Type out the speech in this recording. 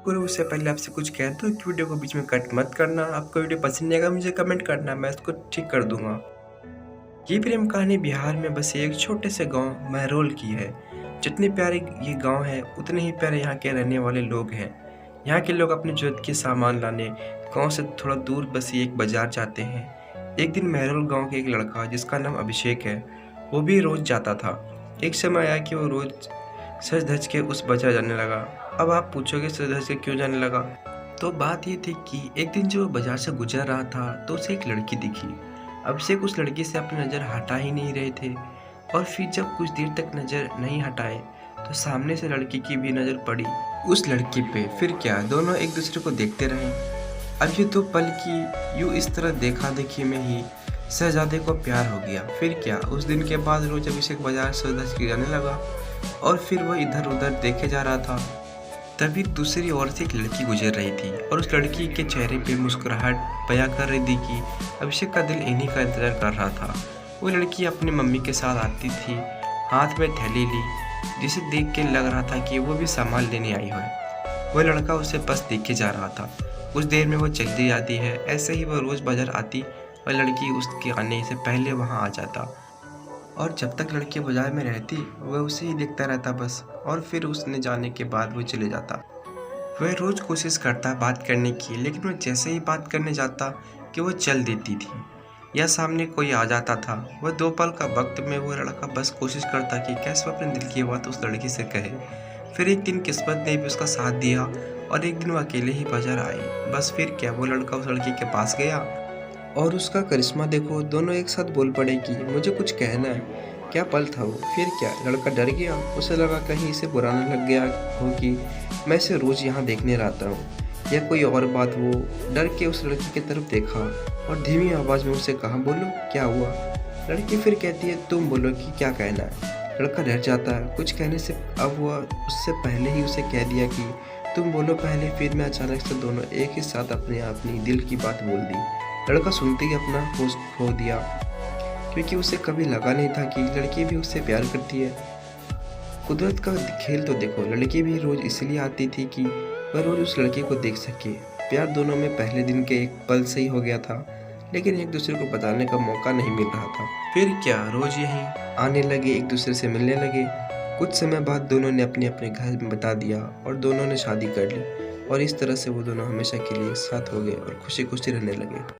करो उससे पहले आपसे कुछ कह दूँ कि वीडियो को बीच में कट मत करना। आपको वीडियो पसंद नहीं आएगा मुझे कमेंट करना, मैं इसको ठीक कर दूँगा। ये प्रेम कहानी बिहार में बसे एक छोटे से गांव महरौल की है। जितने प्यारे ये गांव है उतने ही प्यारे यहाँ के रहने वाले लोग हैं। यहाँ के लोग अपने जरूरत के सामान लाने गांव से थोड़ा दूर बसी एक बाजार जाते हैं। एक दिन महरौल गांव के एक लड़का जिसका नाम अभिषेक है, वो भी रोज जाता था। एक समय आया कि वो रोज सज धज के उस बाजार जाने लगा। अब आप पूछोगे सज धज के क्यों जाने लगा? तो बात ये थी कि एक दिन जब वो बाजार से गुजर रहा था तो उसे एक लड़की दिखी। अभिषेक उस लड़की से अपनी नज़र हटा ही नहीं रहे थे और फिर जब कुछ देर तक नज़र नहीं हटाए तो सामने से लड़की की भी नज़र पड़ी उस लड़की पे। फिर क्या, दोनों एक दूसरे को देखते रहे। अब ये तो पल की यूँ इस तरह देखा देखी में ही शहजादे को प्यार हो गया। फिर क्या, उस दिन के बाद रोज अभिषेक बाजार सज धज के जाने लगा और फिर वह इधर उधर देखे जा रहा था। तभी दूसरी ओर से एक लड़की गुजर रही थी और उस लड़की के चेहरे पे मुस्कुराहट बयां कर रही थी कि अभिषेक का दिल इन्हीं का इंतजार कर रहा था। वो लड़की अपनी मम्मी के साथ आती थी, हाथ में थैली ली, जिसे देख के लग रहा था कि वो भी सामान लेने आई हो। वो लड़का उसे बस देखे जा रहा था। कुछ देर में वो चली जाती है। ऐसे ही वो रोज बाजार आती और लड़की उसके आने से पहले वहाँ आ जाता और जब तक लड़की बाजार में रहती वह उसे ही देखता रहता बस। और फिर उसने जाने के बाद वो चले जाता। वह रोज कोशिश करता बात करने की, लेकिन वह जैसे ही बात करने जाता कि वो चल देती थी या सामने कोई आ जाता था। वह 2 पल का वक्त में वो लड़का बस कोशिश करता कि कैसे वो अपने दिल की बात उस लड़की से कहे। फिर एक दिन किस्मत ने भी उसका साथ दिया और एक दिन वो अकेले ही बाजार आई। बस फिर क्या, वो लड़का उस लड़की के पास गया और उसका करिश्मा देखो, दोनों एक साथ बोल पड़े कि मुझे कुछ कहना है। क्या पल था वो! फिर क्या, लड़का डर गया। उसे लगा कहीं इसे बुरा न लग गया हो कि मैं इसे रोज यहाँ देखने आता हूँ या कोई और बात। वो डर के उस लड़की की तरफ देखा और धीमी आवाज में उसे कहा, बोलो क्या हुआ? लड़की फिर कहती है, तुम बोलो कि क्या कहना है। लड़का डर जाता है कुछ कहने से। अब वह उससे पहले ही उसे कह दिया कि तुम बोलो पहले। फिर मैं अचानक से दोनों एक ही साथ अपनी दिल की बात बोल दी। लड़का सुनते ही अपना होश खो दिया, क्योंकि उसे कभी लगा नहीं था कि लड़की भी उससे प्यार करती है। कुदरत का खेल तो देखो, लड़की भी रोज इसलिए आती थी कि वह रोज उस लड़की को देख सके। प्यार दोनों में पहले दिन के एक पल से ही हो गया था, लेकिन एक दूसरे को बताने का मौका नहीं मिल रहा था। फिर क्या, रोज यहीं आने लगे, एक दूसरे से मिलने लगे। कुछ समय बाद दोनों ने अपने अपने घर में बता दिया और दोनों ने शादी कर ली और इस तरह से वो दोनों हमेशा के लिए एक साथ हो गए और खुशी खुशी रहने लगे।